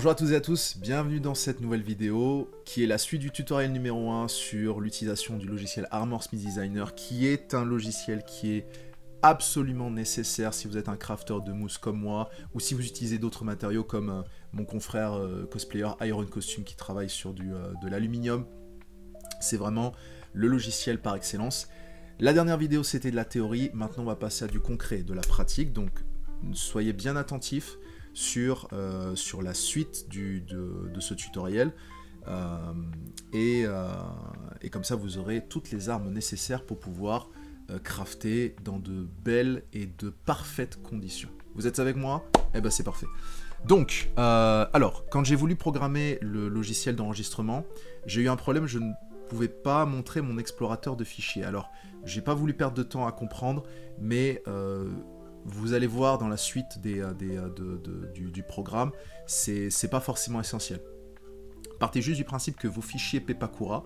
Bonjour à toutes et à tous, bienvenue dans cette nouvelle vidéo qui est la suite du tutoriel numéro 1 sur l'utilisation du logiciel Armor Smith Designer, qui est un logiciel qui est absolument nécessaire si vous êtes un crafter de mousse comme moi ou si vous utilisez d'autres matériaux comme mon confrère cosplayer Iron Costume qui travaille sur de l'aluminium. C'est vraiment le logiciel par excellence. La dernière vidéo c'était de la théorie, maintenant on va passer à du concret, de la pratique, donc soyez bien attentifs sur la suite de ce tutoriel et comme ça vous aurez toutes les armes nécessaires pour pouvoir crafter dans de belles et de parfaites conditions. Vous êtes avec moi? Eh ben c'est parfait. Donc, alors, quand j'ai voulu programmer le logiciel d'enregistrement, j'ai eu un problème, je ne pouvais pas montrer mon explorateur de fichiers. Alors, j'ai pas voulu perdre de temps à comprendre, mais vous allez voir dans la suite du programme, c'est pas forcément essentiel. Partez juste du principe que vos fichiers Pepakura,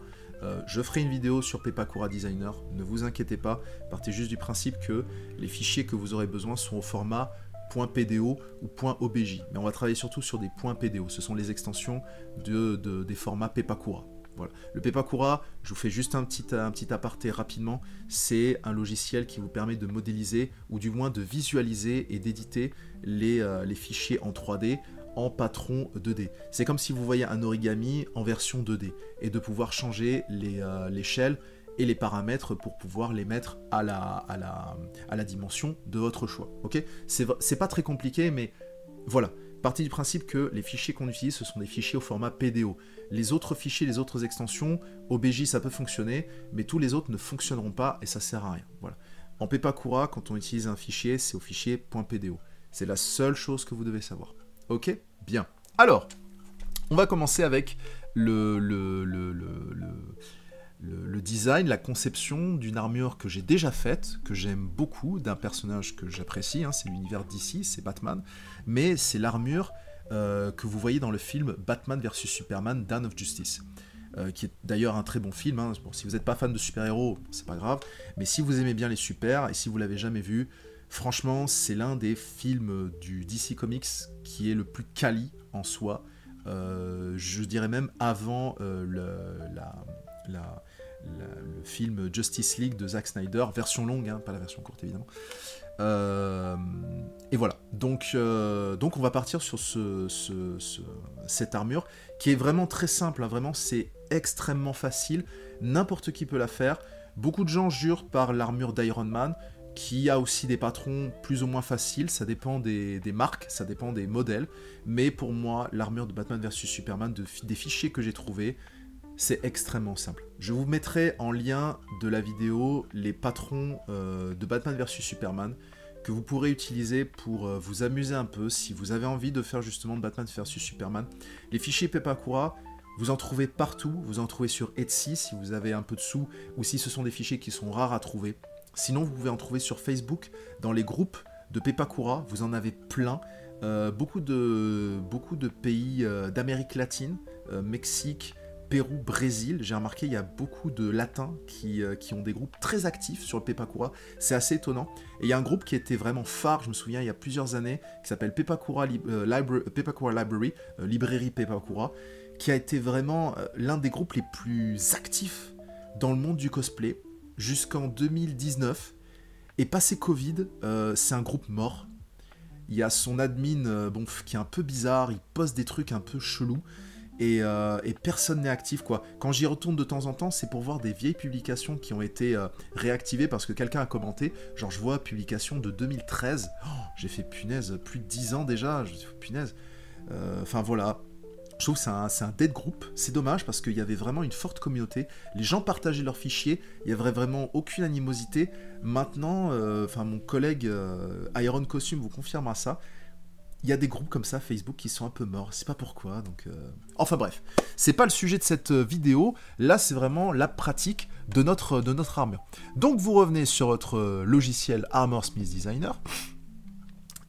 je ferai une vidéo sur Pepakura Designer, ne vous inquiétez pas, partez juste du principe que les fichiers que vous aurez besoin sont au format .pdo ou .obj, mais on va travailler surtout sur des .pdo, ce sont les extensions des formats Pepakura. Voilà. Le Pepakura, je vous fais juste un petit aparté rapidement, c'est un logiciel qui vous permet de modéliser ou du moins de visualiser et d'éditer les fichiers en 3D en patron 2D. C'est comme si vous voyez un origami en version 2D et de pouvoir changer l'échelle et les paramètres pour pouvoir les mettre à la dimension de votre choix. Okay, c'est pas très compliqué, mais voilà. Partez du principe que les fichiers qu'on utilise, ce sont des fichiers au format PDO. Les autres fichiers, les autres extensions, OBJ ça peut fonctionner, mais tous les autres ne fonctionneront pas et ça sert à rien. Voilà. En Pepakura, quand on utilise un fichier, c'est au fichier .pdo. C'est la seule chose que vous devez savoir. Ok? Bien. Alors, on va commencer avec le design, la conception d'une armure que j'ai déjà faite, que j'aime beaucoup, d'un personnage que j'apprécie, hein, c'est l'univers d'ici, c'est Batman, mais c'est l'armure que vous voyez dans le film Batman vs Superman Dawn of Justice, qui est d'ailleurs un très bon film, hein. Bon, si vous n'êtes pas fan de super-héros, c'est pas grave, mais si vous aimez bien les super, et si vous l'avez jamais vu, franchement, c'est l'un des films du DC Comics qui est le plus quali en soi, je dirais même avant le film Justice League de Zack Snyder, version longue, hein, pas la version courte évidemment. Et voilà, donc on va partir sur cette armure qui est vraiment très simple, hein, vraiment c'est extrêmement facile, n'importe qui peut la faire. Beaucoup de gens jurent par l'armure d'Iron Man, qui a aussi des patrons plus ou moins faciles, ça dépend des marques, ça dépend des modèles, mais pour moi, l'armure de Batman vs Superman, des fichiers que j'ai trouvés, c'est extrêmement simple. Je vous mettrai en lien de la vidéo les patrons de Batman vs Superman que vous pourrez utiliser pour vous amuser un peu si vous avez envie de faire justement de Batman vs Superman. Les fichiers Pepakura, vous en trouvez partout, vous en trouvez sur Etsy si vous avez un peu de sous ou si ce sont des fichiers qui sont rares à trouver. Sinon, vous pouvez en trouver sur Facebook, dans les groupes de Pepakura, vous en avez plein. Beaucoup de pays d'Amérique latine, Mexique, Pérou, Brésil. J'ai remarqué, il y a beaucoup de latins qui ont des groupes très actifs sur le Pepakura. C'est assez étonnant. Et il y a un groupe qui était vraiment phare, je me souviens, il y a plusieurs années, qui s'appelle Pepakura Library, librairie Pepakura, qui a été vraiment l'un des groupes les plus actifs dans le monde du cosplay jusqu'en 2019. Et passé Covid, c'est un groupe mort. Il y a son admin qui est un peu bizarre, il poste des trucs un peu chelous. Et personne n'est actif, quoi. Quand j'y retourne de temps en temps, c'est pour voir des vieilles publications qui ont été réactivées parce que quelqu'un a commenté. Genre, je vois publication de 2013. Oh, j'ai fait punaise, plus de 10 ans déjà. Je fait punaise. Enfin voilà. Je trouve que c'est un dead group. C'est dommage parce qu'il y avait vraiment une forte communauté. Les gens partageaient leurs fichiers. Il n'y avait vraiment aucune animosité. Maintenant, mon collègue Iron Costume vous confirmera ça. Il y a des groupes comme ça, Facebook, qui sont un peu morts. C'est pas pourquoi, donc... Enfin bref, c'est pas le sujet de cette vidéo. Là, c'est vraiment la pratique de notre armure. Donc, vous revenez sur votre logiciel Armor Smith Designer.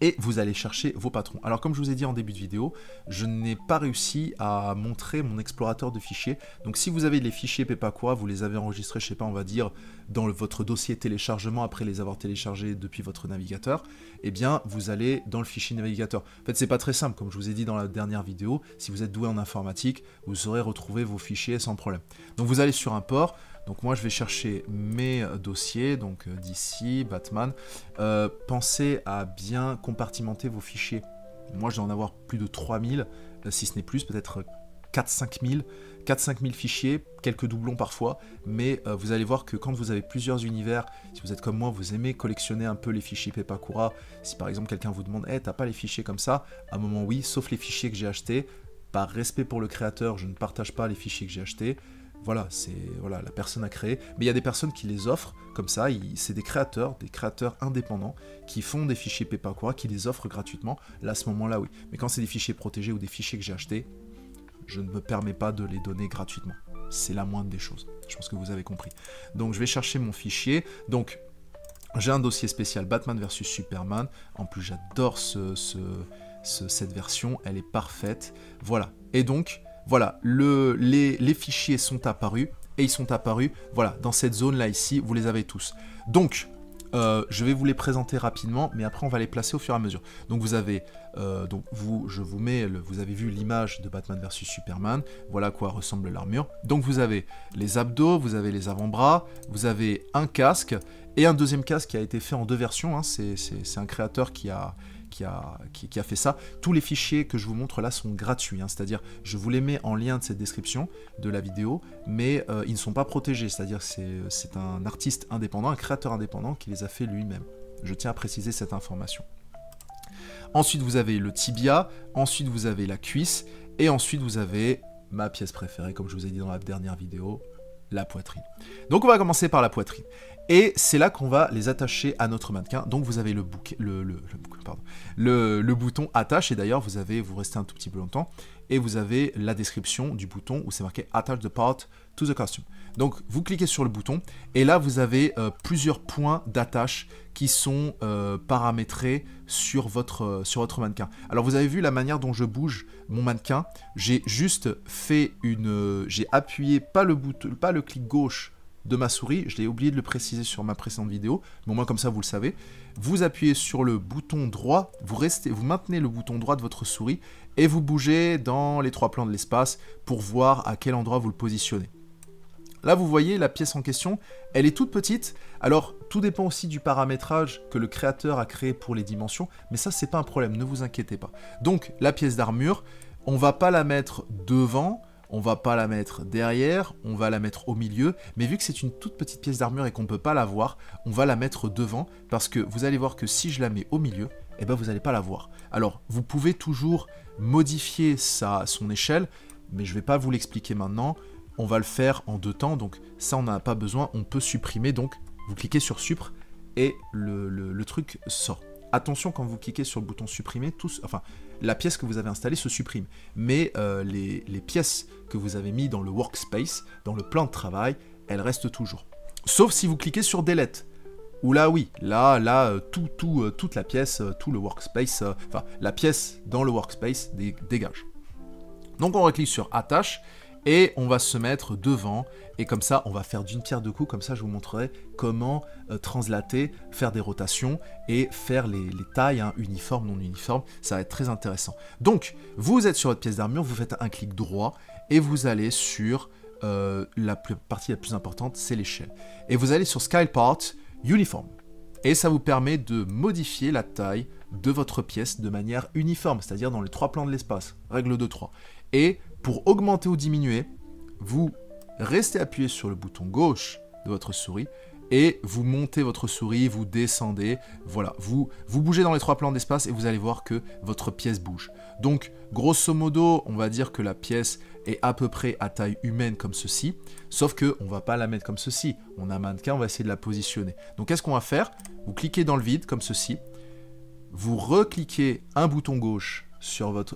et vous allez chercher vos patrons. Alors comme je vous ai dit en début de vidéo, je n'ai pas réussi à montrer mon explorateur de fichiers. Donc si vous avez les fichiers Pepakura, vous les avez enregistrés, je sais pas, on va dire, dans votre dossier téléchargement, après les avoir téléchargés depuis votre navigateur, eh bien vous allez dans le fichier navigateur. En fait c'est pas très simple, comme je vous ai dit dans la dernière vidéo, si vous êtes doué en informatique, vous saurez retrouver vos fichiers sans problème. Donc vous allez sur import. Donc moi je vais chercher mes dossiers, donc d'ici, Batman. Pensez à bien compartimenter vos fichiers. Moi je dois en avoir plus de 3000, si ce n'est plus, peut-être 4-5 000 fichiers, quelques doublons parfois, mais vous allez voir que quand vous avez plusieurs univers, si vous êtes comme moi, vous aimez collectionner un peu les fichiers Pepakura, si par exemple quelqu'un vous demande hey, « t'as pas les fichiers comme ça ?» À un moment oui, sauf les fichiers que j'ai achetés. Par respect pour le créateur, je ne partage pas les fichiers que j'ai achetés. Voilà, voilà, la personne a créé. Mais il y a des personnes qui les offrent comme ça. C'est des créateurs indépendants qui font des fichiers Pepakura, qui les offrent gratuitement. Là, à ce moment-là, oui. Mais quand c'est des fichiers protégés ou des fichiers que j'ai achetés, je ne me permets pas de les donner gratuitement. C'est la moindre des choses. Je pense que vous avez compris. Donc, je vais chercher mon fichier. Donc, j'ai un dossier spécial Batman versus Superman. En plus, j'adore cette version. Elle est parfaite. Voilà. Et donc... Voilà, les fichiers sont apparus, et ils sont apparus, voilà, dans cette zone-là ici, vous les avez tous. Donc, je vais vous les présenter rapidement, mais après on va les placer au fur et à mesure. Donc vous avez, vous avez vu l'image de Batman versus Superman, voilà à quoi ressemble l'armure. Donc vous avez les abdos, vous avez les avant-bras, vous avez un casque, et un deuxième casque qui a été fait en 2 versions, hein. C'est un créateur qui a fait ça. Tous les fichiers que je vous montre là sont gratuits, hein, c'est-à-dire je vous les mets en lien de cette description de la vidéo, mais ils ne sont pas protégés, c'est-à-dire c'est un artiste indépendant, un créateur indépendant qui les a fait lui-même. Je tiens à préciser cette information. Ensuite vous avez le tibia, ensuite vous avez la cuisse, et ensuite vous avez ma pièce préférée, comme je vous ai dit dans la dernière vidéo, la poitrine. Donc on va commencer par la poitrine. Et c'est là qu'on va les attacher à notre mannequin. Donc vous avez le bouton attache, et d'ailleurs vous restez un tout petit peu longtemps, et vous avez la description du bouton où c'est marqué Attach the part to the costume. Donc vous cliquez sur le bouton, et là vous avez plusieurs points d'attache qui sont paramétrés sur votre mannequin. Alors vous avez vu la manière dont je bouge mon mannequin, j'ai juste fait j'ai appuyé pas le clic gauche de ma souris, je l'ai oublié de le préciser sur ma précédente vidéo, mais au moins comme ça vous le savez. Vous appuyez sur le bouton droit, vous maintenez le bouton droit de votre souris et vous bougez dans les 3 plans de l'espace pour voir à quel endroit vous le positionnez. Là vous voyez la pièce en question, elle est toute petite, alors tout dépend aussi du paramétrage que le créateur a créé pour les dimensions, mais ça c'est pas un problème, ne vous inquiétez pas. Donc la pièce d'armure, on va pas la mettre devant, on va pas la mettre derrière, on va la mettre au milieu, mais vu que c'est une toute petite pièce d'armure et qu'on ne peut pas la voir, on va la mettre devant, parce que vous allez voir que si je la mets au milieu, eh ben vous n'allez pas la voir. Alors, vous pouvez toujours modifier son échelle, mais je ne vais pas vous l'expliquer maintenant, on va le faire en 2 temps, donc ça on n'en a pas besoin, on peut supprimer, donc vous cliquez sur Supr, et le truc sort. Attention quand vous cliquez sur le bouton supprimer, la pièce que vous avez installée se supprime, mais les pièces que vous avez mis dans le workspace, dans le plan de travail, elles restent toujours. Sauf si vous cliquez sur delete, où là oui, toute la pièce, tout le workspace, la pièce dans le workspace dégage. Donc on reclique sur attache, et on va se mettre devant, et comme ça, on va faire d'une pierre deux coups, comme ça je vous montrerai comment translater, faire des rotations, et faire les tailles, hein, uniformes, non uniformes, ça va être très intéressant. Donc, vous êtes sur votre pièce d'armure, vous faites un clic droit, et vous allez sur la partie la plus importante, c'est l'échelle. Et vous allez sur Scale Part, Uniform. Et ça vous permet de modifier la taille de votre pièce de manière uniforme, c'est-à-dire dans les 3 plans de l'espace, règle de 3. Et pour augmenter ou diminuer, vous restez appuyé sur le bouton gauche de votre souris et vous montez votre souris, vous descendez, voilà, vous bougez dans les 3 plans d'espace et vous allez voir que votre pièce bouge. Donc, grosso modo, on va dire que la pièce est à peu près à taille humaine comme ceci, sauf que on va pas la mettre comme ceci. On a un mannequin, on va essayer de la positionner. Donc, qu'est-ce qu'on va faire? Vous cliquez dans le vide comme ceci, vous recliquez un bouton gauche sur votre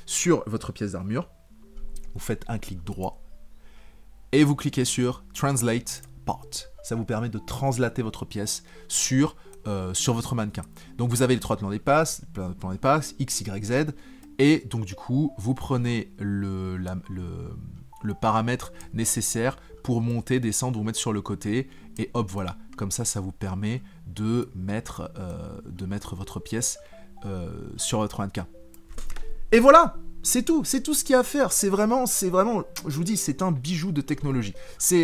sur votre pièce d'armure, vous faites un clic droit et vous cliquez sur Translate Part. Ça vous permet de translater votre pièce sur sur votre mannequin. Donc vous avez les 3 plans d'épaisse, X, Y, Z, et donc du coup, vous prenez le paramètre nécessaire pour monter, descendre, vous mettre sur le côté, et hop, voilà. Comme ça, ça vous permet de mettre votre pièce sur votre mannequin. Et voilà, c'est tout ce qu'il y a à faire. C'est vraiment, je vous dis, c'est un bijou de technologie.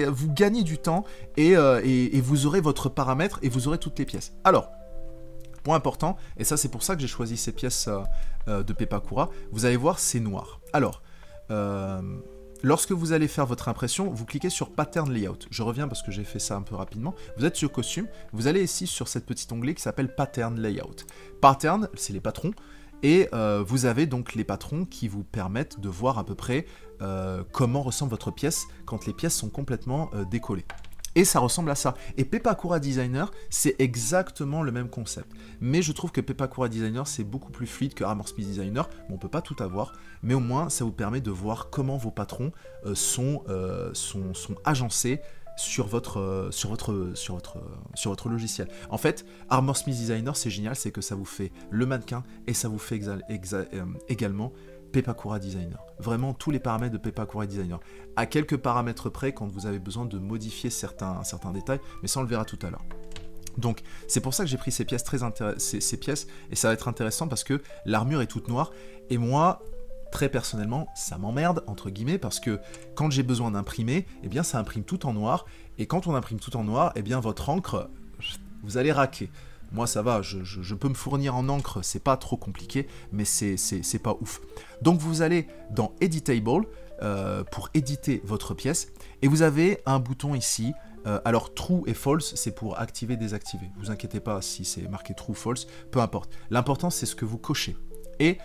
Vous gagnez du temps et vous aurez votre paramètre et vous aurez toutes les pièces. Alors, point important, et ça c'est pour ça que j'ai choisi ces pièces de Pepakura, vous allez voir, c'est noir. Alors, lorsque vous allez faire votre impression, vous cliquez sur Pattern Layout. Je reviens parce que j'ai fait ça un peu rapidement. Vous êtes sur Costume, vous allez ici sur cette petite onglet qui s'appelle Pattern Layout. Pattern, c'est les patrons, et vous avez donc les patrons qui vous permettent de voir à peu près comment ressemble votre pièce quand les pièces sont complètement décollées. Et ça ressemble à ça. Et Pepakura Designer, c'est exactement le même concept. Mais je trouve que Pepakura Designer, c'est beaucoup plus fluide que Armor Smith Designer. Bon, on ne peut pas tout avoir, mais au moins, ça vous permet de voir comment vos patrons sont agencés sur votre logiciel. En fait, Armor Smith Designer, c'est génial, c'est que ça vous fait le mannequin et ça vous fait également Pepakura Designer. Vraiment tous les paramètres de Pepakura Designer. À quelques paramètres près quand vous avez besoin de modifier certains détails, mais ça on le verra tout à l'heure. Donc c'est pour ça que j'ai pris ces pièces ces pièces, et ça va être intéressant parce que l'armure est toute noire, et moi, très personnellement, ça m'emmerde, entre guillemets, parce que quand j'ai besoin d'imprimer, eh bien ça imprime tout en noir, et quand on imprime tout en noir, eh bien votre encre, vous allez raquer. Moi ça va, je peux me fournir en encre, c'est pas trop compliqué, mais c'est pas ouf. Donc vous allez dans Editable pour éditer votre pièce, et vous avez un bouton ici. Alors True et False, c'est pour activer, désactiver. Vous inquiétez pas si c'est marqué True, False, peu importe. L'important c'est ce que vous cochez. Et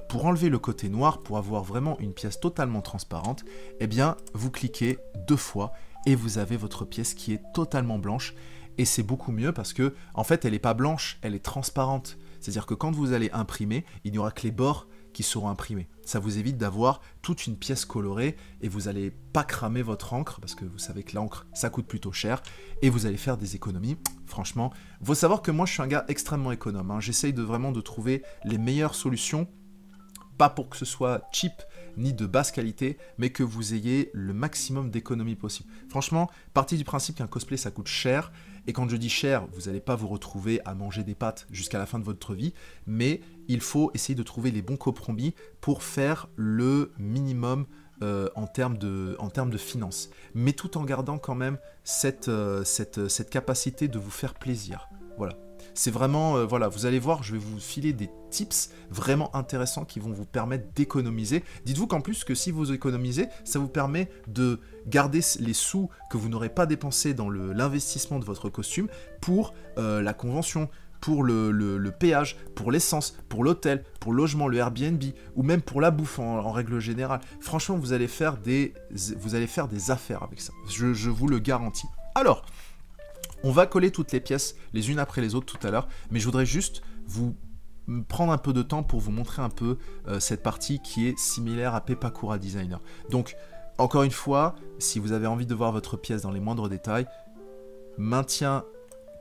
pour enlever le côté noir, pour avoir vraiment une pièce totalement transparente, eh bien vous cliquez 2 fois et vous avez votre pièce qui est totalement blanche. Et c'est beaucoup mieux parce que, en fait, elle n'est pas blanche, elle est transparente. C'est-à-dire que quand vous allez imprimer, il n'y aura que les bords qui seront imprimés. Ça vous évite d'avoir toute une pièce colorée et vous n'allez pas cramer votre encre parce que vous savez que l'encre, ça coûte plutôt cher et vous allez faire des économies. Franchement, il faut savoir que moi, je suis un gars extrêmement économe. Hein. J'essaye vraiment de trouver les meilleures solutions, pas pour que ce soit cheap ni de basse qualité, mais que vous ayez le maximum d'économies possible. Franchement, partie du principe qu'un cosplay, ça coûte cher. Et quand je dis cher, vous n'allez pas vous retrouver à manger des pâtes jusqu'à la fin de votre vie, mais il faut essayer de trouver les bons compromis pour faire le minimum en termes de finances. Mais tout en gardant quand même cette capacité de vous faire plaisir. Voilà. C'est vraiment, voilà, vous allez voir, je vais vous filer des tips vraiment intéressants qui vont vous permettre d'économiser. Dites-vous qu'en plus que si vous économisez, ça vous permet de garder les sous que vous n'aurez pas dépensés dans l'investissement de votre costume pour la convention, pour le péage, pour l'essence, pour l'hôtel, pour le logement, le Airbnb, ou même pour la bouffe en règle générale. Franchement, vous allez faire des affaires avec ça. Je vous le garantis. Alors, on va coller toutes les pièces les unes après les autres tout à l'heure, mais je voudrais juste vous prendre un peu de temps pour vous montrer un peu cette partie qui est similaire à Pepakura Designer. Donc, encore une fois, si vous avez envie de voir votre pièce dans les moindres détails, maintien,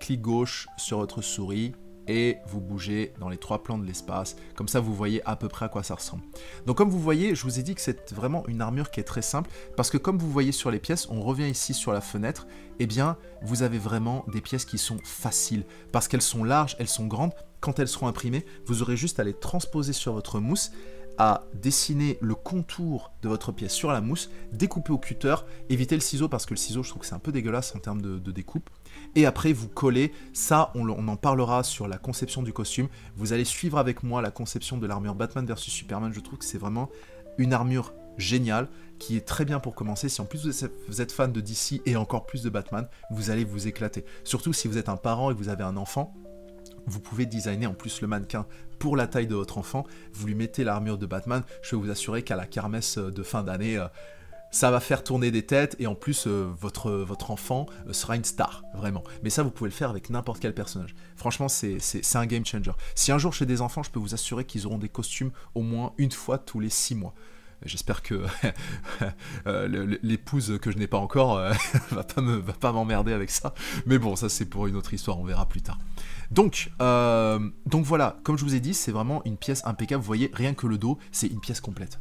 clic gauche sur votre souris et vous bougez dans les 3 plans de l'espace. Comme ça, vous voyez à peu près à quoi ça ressemble. Donc, comme vous voyez, je vous ai dit que c'est vraiment une armure qui est très simple parce que comme vous voyez sur les pièces, on revient ici sur la fenêtre, eh bien, vous avez vraiment des pièces qui sont faciles parce qu'elles sont larges, elles sont grandes. Quand elles seront imprimées, vous aurez juste à les transposer sur votre mousse, à dessiner le contour de votre pièce sur la mousse, découper au cutter, éviter le ciseau parce que le ciseau, je trouve que c'est un peu dégueulasse en termes de découpe. Et après, vous collez. Ça, on en parlera sur la conception du costume. Vous allez suivre avec moi la conception de l'armure Batman vs Superman. Je trouve que c'est vraiment une armure géniale qui est très bien pour commencer. Si en plus vous êtes fan de DC et encore plus de Batman, vous allez vous éclater. Surtout si vous êtes un parent et que vous avez un enfant. Vous pouvez designer en plus le mannequin pour la taille de votre enfant. Vous lui mettez l'armure de Batman. Je peux vous assurer qu'à la kermesse de fin d'année, ça va faire tourner des têtes. Et en plus, votre enfant sera une star, vraiment. Mais ça, vous pouvez le faire avec n'importe quel personnage. Franchement, c'est un game changer. Si un jour chez des enfants, je peux vous assurer qu'ils auront des costumes au moins une fois tous les 6 mois. J'espère que l'épouse que je n'ai pas encore va pas m'emmerder avec ça. Mais bon, ça c'est pour une autre histoire, on verra plus tard. Donc voilà, comme je vous ai dit, c'est vraiment une pièce impeccable. Vous voyez, rien que le dos, c'est une pièce complète.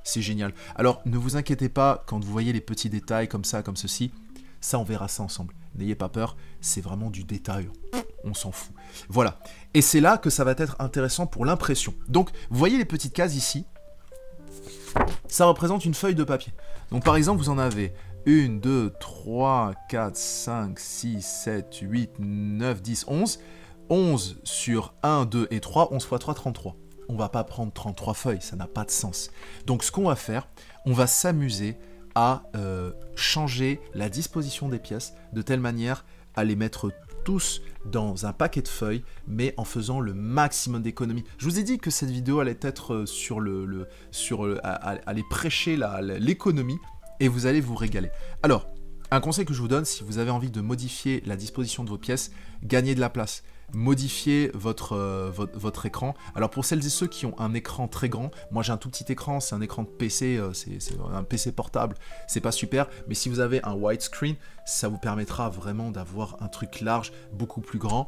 C'est génial. Alors, ne vous inquiétez pas quand vous voyez les petits détails comme ça, comme ceci. Ça, on verra ça ensemble. N'ayez pas peur, c'est vraiment du détail. On s'en fout. Voilà. Et c'est là que ça va être intéressant pour l'impression. Donc, vous voyez les petites cases ici. Ça représente une feuille de papier. Donc, par exemple, vous en avez 1, 2, 3, 4, 5, 6, 7, 8, 9, 10, 11. 11 sur 1, 2 et 3. 11 x 3, 33. On va pas prendre 33 feuilles, ça n'a pas de sens. Donc, ce qu'on va faire, on va s'amuser à changer la disposition des pièces de telle manière à les mettre tous dans un paquet de feuilles, mais en faisant le maximum d'économies. Je vous ai dit que cette vidéo allait être aller prêcher l'économie, et vous allez vous régaler. Alors, un conseil que je vous donne, si vous avez envie de modifier la disposition de vos pièces, gagnez de la place. Modifiez votre écran. Alors pour celles et ceux qui ont un écran très grand, moi j'ai un tout petit écran, c'est un écran de PC, c'est un PC portable, c'est pas super, mais si vous avez un widescreen, ça vous permettra vraiment d'avoir un truc large, beaucoup plus grand.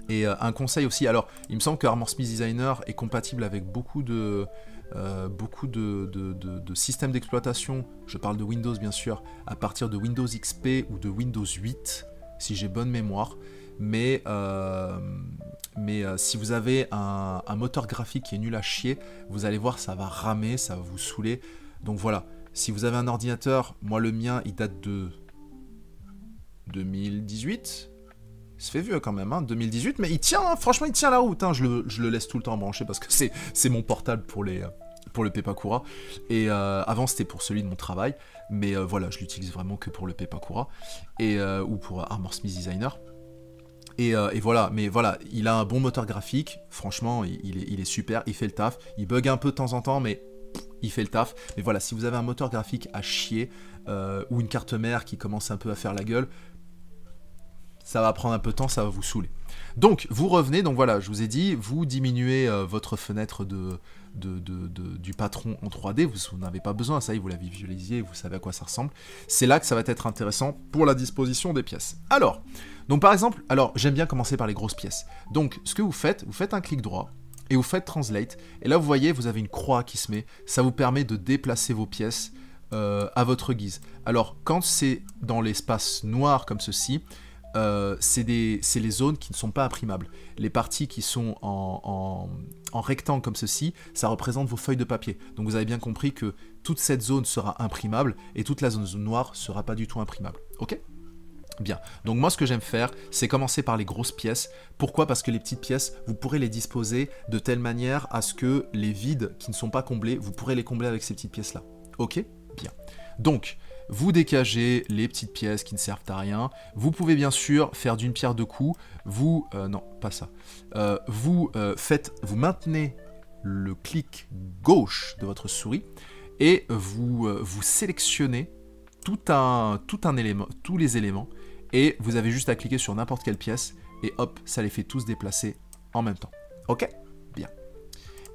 Et un conseil aussi, alors il me semble que Armor Smith Designer est compatible avec beaucoup de systèmes d'exploitation, je parle de Windows bien sûr, à partir de Windows XP ou de Windows 8, si j'ai bonne mémoire. Mais si vous avez un moteur graphique qui est nul à chier, vous allez voir, ça va ramer, ça va vous saouler. Donc voilà, si vous avez un ordinateur, moi le mien, il date de 2018. Ça fait vieux quand même, hein, 2018, mais il tient, hein, franchement, il tient la route. Hein, je le laisse tout le temps branché parce que c'est mon portable pour le Pepakura. Et avant, c'était pour celui de mon travail. Mais voilà, je l'utilise vraiment que pour le Pepakura ou pour Armor Smith Designer. Et voilà, mais voilà, il a un bon moteur graphique, franchement, il est super, il fait le taf, il bug un peu de temps en temps, mais il fait le taf. Mais voilà, si vous avez un moteur graphique à chier, ou une carte mère qui commence un peu à faire la gueule, ça va prendre un peu de temps, ça va vous saouler. Donc, vous revenez, donc voilà, je vous ai dit, vous diminuez votre fenêtre du patron en 3D, vous n'avez pas besoin, ça y est, vous l'avez visualisé, vous savez à quoi ça ressemble. C'est là que ça va être intéressant pour la disposition des pièces. Alors, donc par exemple, j'aime bien commencer par les grosses pièces. Donc, ce que vous faites un clic droit, et vous faites Translate, et là vous voyez, vous avez une croix qui se met, ça vous permet de déplacer vos pièces à votre guise. Alors, quand c'est dans l'espace noir comme ceci, c'est les zones qui ne sont pas imprimables. Les parties qui sont en rectangle comme ceci, ça représente vos feuilles de papier. Donc vous avez bien compris que toute cette zone sera imprimable et toute la zone noire sera pas du tout imprimable. Ok ? Bien. Donc moi ce que j'aime faire, c'est commencer par les grosses pièces. Pourquoi ? Parce que les petites pièces, vous pourrez les disposer de telle manière à ce que les vides qui ne sont pas comblés, vous pourrez les combler avec ces petites pièces-là. Ok ? Bien. Donc, vous dégagez les petites pièces qui ne servent à rien. Vous pouvez bien sûr faire d'une pierre deux coups. Non, pas ça. Vous maintenez le clic gauche de votre souris et vous sélectionnez tous les éléments et vous avez juste à cliquer sur n'importe quelle pièce et hop, ça les fait tous déplacer en même temps. Ok ? Bien.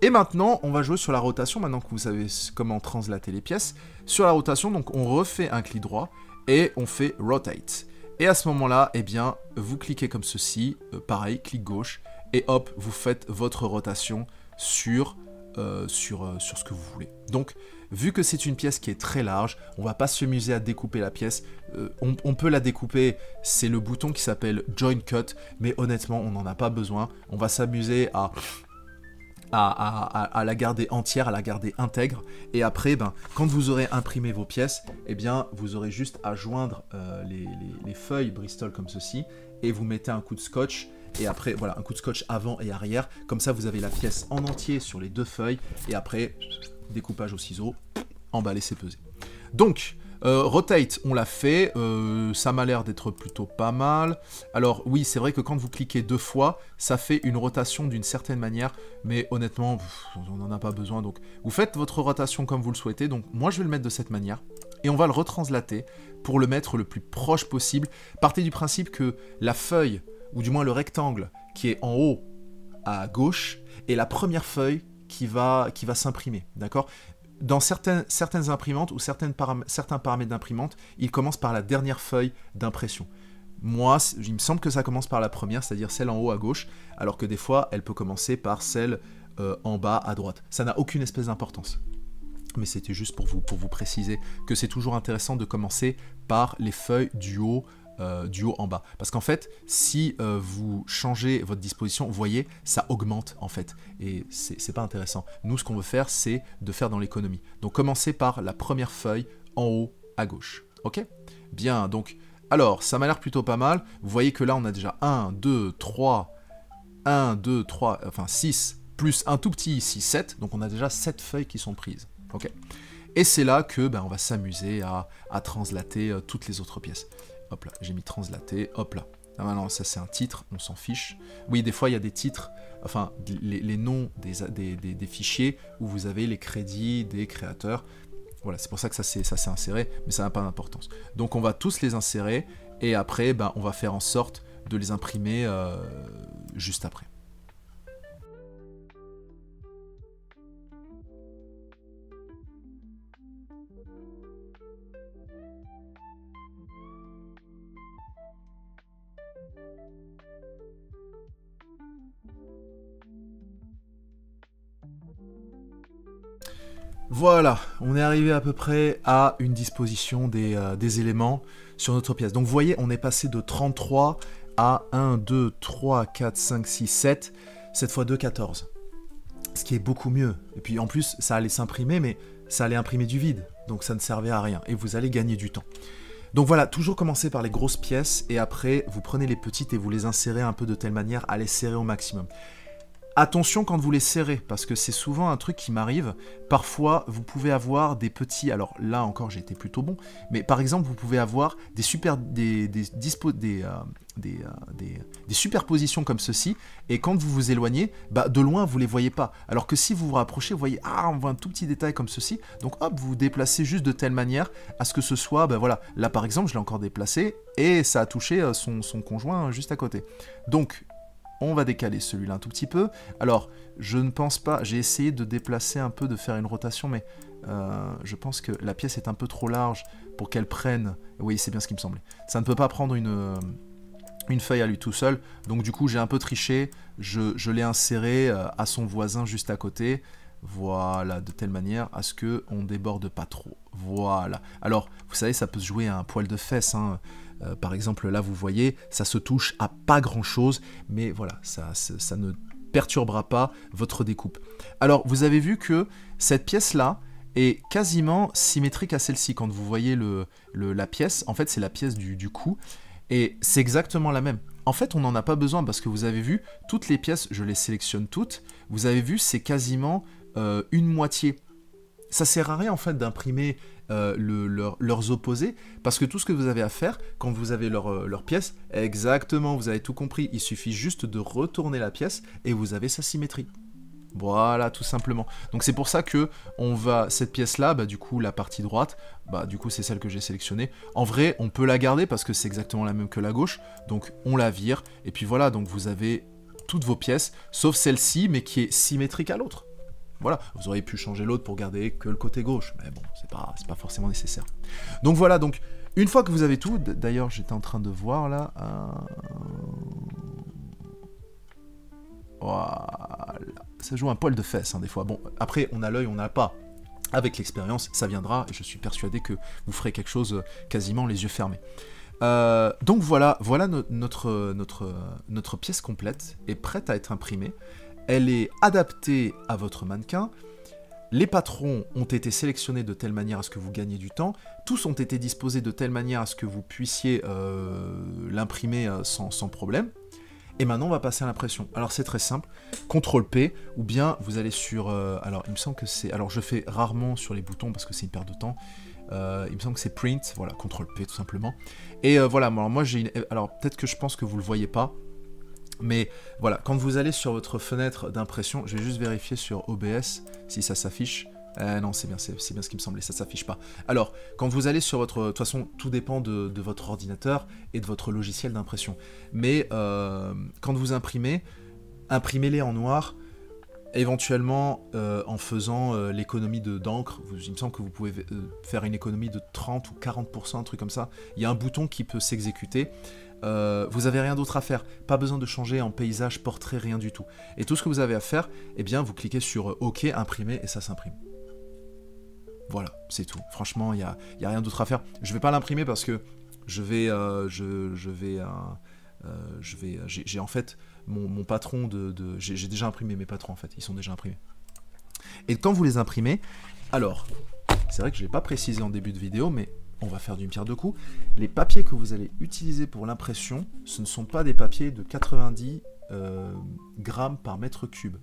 Et maintenant, on va jouer sur la rotation, maintenant que vous savez comment translater les pièces. Sur la rotation, donc on refait un clic droit et on fait Rotate. Et à ce moment-là, eh bien, vous cliquez comme ceci, pareil, clic gauche, et hop, vous faites votre rotation sur ce que vous voulez. Donc, vu que c'est une pièce qui est très large, on va pas s'amuser à découper la pièce. On peut la découper, c'est le bouton qui s'appelle Join Cut, mais honnêtement, on n'en a pas besoin. On va s'amuser à la garder entière, à la garder intègre, et après, quand vous aurez imprimé vos pièces, eh bien, vous aurez juste à joindre les feuilles Bristol comme ceci, et vous mettez un coup de scotch, et après, voilà, un coup de scotch avant et arrière, comme ça vous avez la pièce en entier sur les deux feuilles, et après, découpage au ciseau, emballer, c'est pesé. Donc, Rotate, on l'a fait, ça m'a l'air d'être plutôt pas mal. Alors oui, c'est vrai que quand vous cliquez deux fois, ça fait une rotation d'une certaine manière, mais honnêtement, on n'en a pas besoin. Donc vous faites votre rotation comme vous le souhaitez, donc moi je vais le mettre de cette manière, et on va le retranslater pour le mettre le plus proche possible. Partez du principe que la feuille, ou du moins le rectangle qui est en haut à gauche, est la première feuille qui va s'imprimer, d'accord ? dans certaines imprimantes ou certains paramètres d'imprimante, ils commencent par la dernière feuille d'impression. Moi, il me semble que ça commence par la première, c'est-à-dire celle en haut à gauche, alors que des fois, elle peut commencer par celle en bas à droite. Ça n'a aucune espèce d'importance. Mais c'était juste pour vous préciser que c'est toujours intéressant de commencer par les feuilles du haut en bas. Parce qu'en fait, si vous changez votre disposition, vous voyez, ça augmente en fait. Et c'est pas intéressant. Nous, ce qu'on veut faire, c'est de faire dans l'économie. Donc, commencez par la première feuille en haut à gauche. Ok? Bien, donc, alors, ça m'a l'air plutôt pas mal. Vous voyez que là, on a déjà 1, 2, 3, 6, plus un tout petit ici, 7. Donc, on a déjà 7 feuilles qui sont prises. Ok. Et c'est là que on va s'amuser à translater toutes les autres pièces. Hop là, j'ai mis translater, hop là. Ah non, ça c'est un titre, on s'en fiche. Oui, des fois il y a des titres, enfin les noms des fichiers où vous avez les crédits des créateurs. Voilà, c'est pour ça que ça s'est inséré, mais ça n'a pas d'importance. Donc on va tous les insérer et après on va faire en sorte de les imprimer juste après. Voilà, on est arrivé à peu près à une disposition des éléments sur notre pièce. Donc vous voyez, on est passé de 33 à 1, 2, 3, 4, 5, 6, 7, 7 x 2, 14. Ce qui est beaucoup mieux. Et puis en plus, ça allait s'imprimer, mais ça allait imprimer du vide. Donc ça ne servait à rien. Et vous allez gagner du temps. Donc voilà, toujours commencer par les grosses pièces, et après, vous prenez les petites et vous les insérez un peu de telle manière à les serrer au maximum. Attention quand vous les serrez, parce que c'est souvent un truc qui m'arrive. Parfois, vous pouvez avoir des petits... Alors là encore, j'ai été plutôt bon. Mais par exemple, vous pouvez avoir des superpositions comme ceci. Et quand vous vous éloignez, de loin, vous ne les voyez pas. Alors que si vous vous rapprochez, vous voyez, on voit un tout petit détail comme ceci. Donc hop, vous vous déplacez juste de telle manière à ce que ce soit... voilà. Là, par exemple, je l'ai encore déplacé et ça a touché son conjoint juste à côté. Donc... on va décaler celui-là un tout petit peu. Alors, je ne pense pas... J'ai essayé de déplacer un peu, de faire une rotation, mais je pense que la pièce est un peu trop large pour qu'elle prenne... Oui, c'est bien ce qui me semblait. Ça ne peut pas prendre une feuille à lui tout seul. Donc, du coup, j'ai un peu triché. Je l'ai inséré à son voisin juste à côté. Voilà, de telle manière à ce qu'on ne déborde pas trop. Voilà. Alors, vous savez, ça peut se jouer à un poil de fesse, hein. Par exemple, là, vous voyez, ça se touche à pas grand-chose, mais voilà, ça ne perturbera pas votre découpe. Alors, vous avez vu que cette pièce-là est quasiment symétrique à celle-ci. Quand vous voyez la pièce, en fait, c'est la pièce du cou, et c'est exactement la même. En fait, on n'en a pas besoin, parce que vous avez vu, toutes les pièces, je les sélectionne toutes, vous avez vu, c'est quasiment une moitié. Ça sert à rien, en fait, d'imprimer leurs opposés, parce que tout ce que vous avez à faire, quand vous avez leur pièce, exactement, vous avez tout compris, il suffit juste de retourner la pièce, et vous avez sa symétrie. Voilà, tout simplement. Donc c'est pour ça que cette pièce-là, du coup, la partie droite, du coup, c'est celle que j'ai sélectionnée. En vrai, on peut la garder, parce que c'est exactement la même que la gauche, donc on la vire, et puis voilà, donc vous avez toutes vos pièces, sauf celle-ci, mais qui est symétrique à l'autre. Voilà, vous auriez pu changer l'autre pour garder que le côté gauche, mais bon, c'est pas forcément nécessaire. Donc voilà, donc une fois que vous avez tout, d'ailleurs j'étais en train de voir là, voilà, ça joue un poil de fesse des fois. Bon, après on a l'œil, on n'a pas. Avec l'expérience, ça viendra, et je suis persuadé que vous ferez quelque chose quasiment les yeux fermés. Donc voilà notre pièce complète est prête à être imprimée. Elle est adaptée à votre mannequin. Les patrons ont été sélectionnés de telle manière à ce que vous gagniez du temps. Tous ont été disposés de telle manière à ce que vous puissiez l'imprimer sans problème. Et maintenant, on va passer à l'impression. Alors, c'est très simple. CTRL-P, ou bien vous allez sur... alors, il me semble que c'est... Alors, je fais rarement sur les boutons parce que c'est une perte de temps. Il me semble que c'est Print. Voilà, CTRL-P, tout simplement. Et voilà, alors, moi, j'ai une... Alors, peut-être que je pense que vous ne le voyez pas. Mais voilà, quand vous allez sur votre fenêtre d'impression, je vais juste vérifier sur OBS si ça s'affiche. Non, c'est bien ce qui me semblait, ça ne s'affiche pas. Alors, quand vous allez sur votre... De toute façon, tout dépend de votre ordinateur et de votre logiciel d'impression. Mais quand vous imprimez, imprimez-les en noir. éventuellement, en faisant l'économie d'encre, il me semble que vous pouvez faire une économie de 30 ou 40%, un truc comme ça. Il y a un bouton qui peut s'exécuter. Vous avez rien d'autre à faire, pas besoin de changer en paysage, portrait, rien du tout. Et tout ce que vous avez à faire, eh bien vous cliquez sur OK, imprimer, et ça s'imprime. Voilà, c'est tout. Franchement, il y a rien d'autre à faire. Je vais pas l'imprimer parce que j'ai en fait mon patron j'ai déjà imprimé mes patrons en fait, ils sont déjà imprimés. Et quand vous les imprimez, alors, c'est vrai que je l'ai pas précisé en début de vidéo, mais on va faire d'une pierre deux coups. Les papiers que vous allez utiliser pour l'impression, ce ne sont pas des papiers de 90 grammes par mètre cube.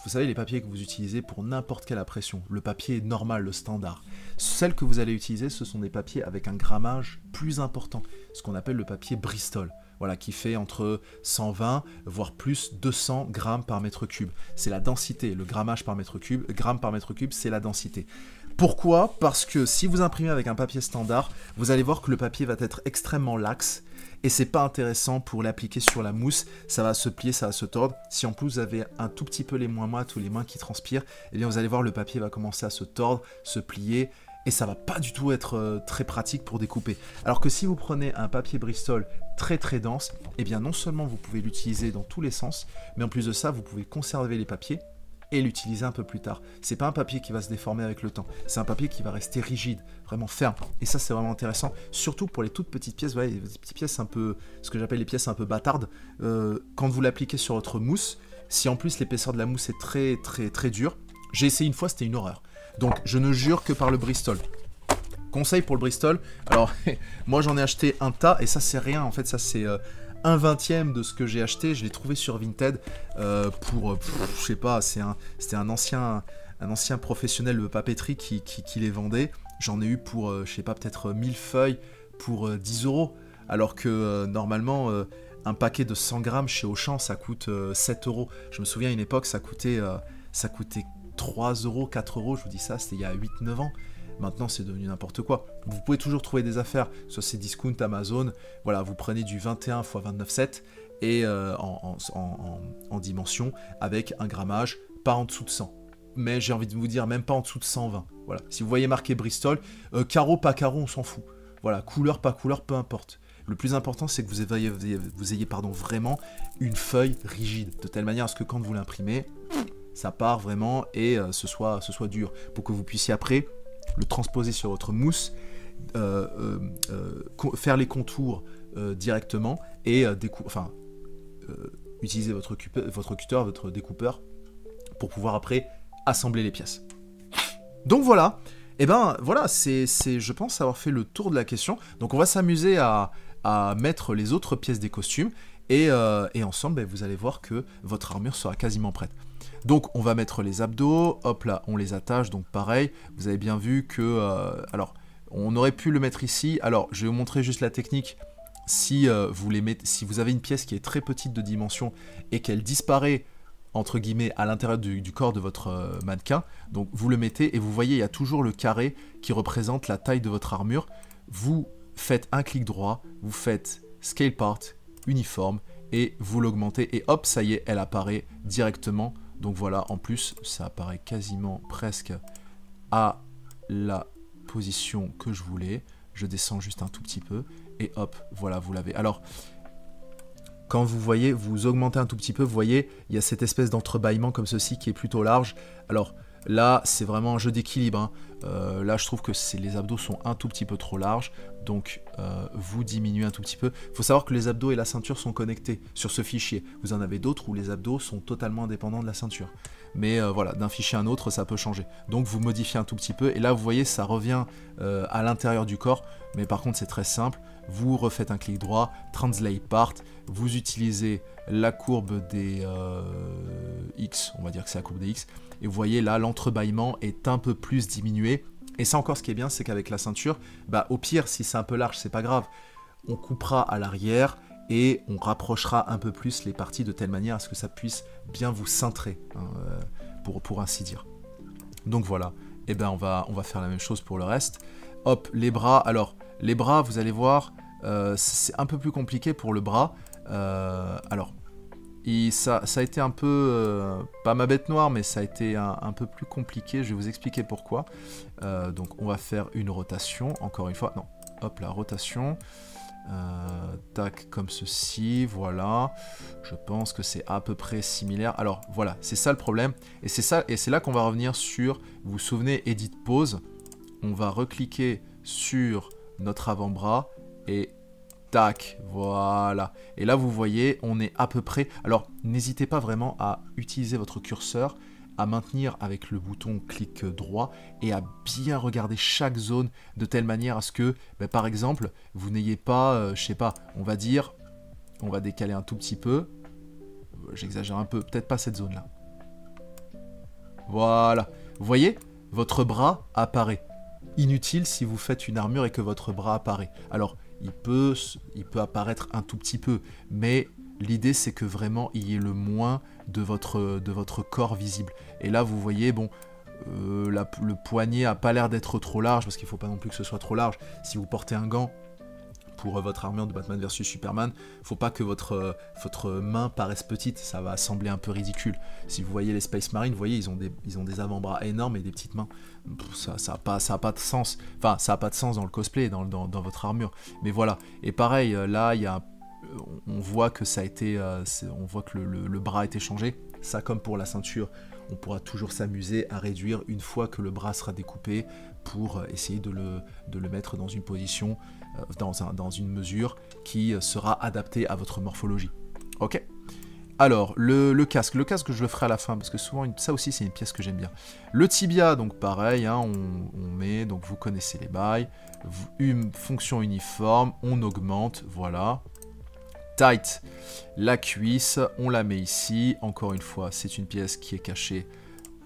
Vous savez, les papiers que vous utilisez pour n'importe quelle impression, le papier normal, le standard. Celles que vous allez utiliser, ce sont des papiers avec un grammage plus important, ce qu'on appelle le papier Bristol. Voilà, qui fait entre 120, voire plus 200 grammes par mètre cube. C'est la densité, le grammage par mètre cube. Grammes par mètre cube, c'est la densité. Pourquoi? Parce que si vous imprimez avec un papier standard, vous allez voir que le papier va être extrêmement laxe et c'est pas intéressant pour l'appliquer sur la mousse, ça va se plier, ça va se tordre. Si en plus vous avez un tout petit peu les mains moites ou les mains qui transpirent, eh bien vous allez voir le papier va commencer à se tordre, se plier et ça va pas du tout être très pratique pour découper. Alors que si vous prenez un papier Bristol très très dense, eh bien non seulement vous pouvez l'utiliser dans tous les sens, mais en plus de ça, vous pouvez conserver les papiers et l'utiliser un peu plus tard. C'est pas un papier qui va se déformer avec le temps, c'est un papier qui va rester rigide, vraiment ferme. Et ça, c'est vraiment intéressant, surtout pour les toutes petites pièces, vous voyez, les petites pièces un peu, ce que j'appelle les pièces un peu bâtardes. Quand vous l'appliquez sur votre mousse, si en plus l'épaisseur de la mousse est très très très dure, j'ai essayé une fois, c'était une horreur. Donc je ne jure que par le Bristol. Conseil pour le Bristol, alors moi j'en ai acheté un tas et ça c'est rien, en fait ça c'est 1/20 de ce que j'ai acheté, je l'ai trouvé sur Vinted pour, je sais pas, c'était un ancien professionnel de papeterie qui les vendait. J'en ai eu pour, je sais pas, peut-être 1000 feuilles pour 10 €, alors que normalement un paquet de 100 grammes chez Auchan ça coûte 7 €. Je me souviens à une époque ça coûtait 3 €, 4 €, je vous dis ça, c'était il y a 8-9 ans. Maintenant, c'est devenu n'importe quoi. Vous pouvez toujours trouver des affaires, soit c'est Discount, Amazon. Voilà, vous prenez du 21 x 29,7 et en dimension avec un grammage pas en dessous de 100. Mais j'ai envie de vous dire, même pas en dessous de 120. Voilà. Si vous voyez marqué Bristol, carreau, pas carreau, on s'en fout. Voilà, couleur, pas couleur, peu importe. Le plus important, c'est que vous ayez vraiment une feuille rigide, de telle manière à ce que quand vous l'imprimez, ça part vraiment et ce soit dur, pour que vous puissiez après le transposer sur votre mousse, faire les contours directement et utiliser votre cutter, votre découpeur pour pouvoir après assembler les pièces. Donc voilà, et ben voilà, je pense avoir fait le tour de la question. Donc on va s'amuser à mettre les autres pièces des costumes et ensemble vous allez voir que votre armure sera quasiment prête. Donc on va mettre les abdos, hop là, on les attache, donc pareil, vous avez bien vu que, alors, on aurait pu le mettre ici, alors je vais vous montrer juste la technique, si vous avez une pièce qui est très petite de dimension et qu'elle disparaît, entre guillemets, à l'intérieur du corps de votre mannequin, donc vous le mettez et vous voyez, il y a toujours le carré qui représente la taille de votre armure, vous faites un clic droit, vous faites Scale Part, Uniforme, et vous l'augmentez, et hop, ça y est, elle apparaît directement. Donc voilà, en plus, ça apparaît quasiment presque à la position que je voulais. Je descends juste un tout petit peu, et hop, voilà, vous l'avez. Alors, quand vous voyez, vous augmentez un tout petit peu, vous voyez, il y a cette espèce d'entrebâillement comme ceci qui est plutôt large. Alors là, c'est vraiment un jeu d'équilibre, hein. Là, je trouve que les abdos sont un tout petit peu trop larges, donc vous diminuez un tout petit peu. Il faut savoir que les abdos et la ceinture sont connectés sur ce fichier. Vous en avez d'autres où les abdos sont totalement indépendants de la ceinture. Mais voilà, d'un fichier à un autre, ça peut changer. Donc vous modifiez un tout petit peu, et là, vous voyez, ça revient à l'intérieur du corps. Mais par contre, c'est très simple. Vous refaites un clic droit, Translate Part, vous utilisez la courbe des X, on va dire que c'est la courbe des X, et vous voyez là, l'entrebâillement est un peu plus diminué. Et ça encore, ce qui est bien, c'est qu'avec la ceinture, au pire, si c'est un peu large, c'est pas grave. On coupera à l'arrière et on rapprochera un peu plus les parties de telle manière à ce que ça puisse bien vous cintrer, hein, pour ainsi dire. Donc voilà, et on va faire la même chose pour le reste. Hop, les bras. Alors, les bras, vous allez voir, c'est un peu plus compliqué pour le bras. Alors, ça a été un peu, pas ma bête noire, mais ça a été un peu plus compliqué. Je vais vous expliquer pourquoi. Donc on va faire une rotation, encore une fois. Non, hop là, rotation. Tac, comme ceci, voilà. Je pense que c'est à peu près similaire. Alors voilà, c'est ça le problème. Et c'est là qu'on va revenir sur, vous vous souvenez, Edit Pose. On va recliquer sur notre avant-bras et tac, voilà. Et là, vous voyez, on est à peu près... Alors, n'hésitez pas vraiment à utiliser votre curseur, à maintenir avec le bouton clic droit et à bien regarder chaque zone de telle manière à ce que, par exemple, vous n'ayez pas, je sais pas, on va dire, on va décaler un tout petit peu. J'exagère un peu, peut-être pas cette zone-là. Voilà. Vous voyez, votre bras apparaît. Inutile si vous faites une armure et que votre bras apparaît. Alors, il peut apparaître un tout petit peu, mais l'idée c'est que vraiment il y ait le moins de votre corps visible. Et là vous voyez, bon, le poignet a pas l'air d'être trop large, parce qu'il ne faut pas non plus que ce soit trop large. Si vous portez un gant pour votre armure de Batman vs Superman, faut pas que votre main paraisse petite, ça va sembler un peu ridicule. Si vous voyez les Space Marines, vous voyez, ils ont des avant-bras énormes et des petites mains. Ça a pas de sens. Enfin, ça a pas de sens dans le cosplay, dans votre armure. Mais voilà. Et pareil, là, on voit que ça a été, on voit que le bras a été changé. Ça, comme pour la ceinture, on pourra toujours s'amuser à réduire une fois que le bras sera découpé pour essayer de le mettre dans une position, dans une mesure qui sera adaptée à votre morphologie. Ok. Alors, le casque, je le ferai à la fin, parce que souvent, ça aussi, c'est une pièce que j'aime bien. Le tibia, donc pareil, hein, on met, donc vous connaissez les bails, une fonction uniforme, on augmente, voilà. Tight, la cuisse, on la met ici, encore une fois, c'est une pièce qui est cachée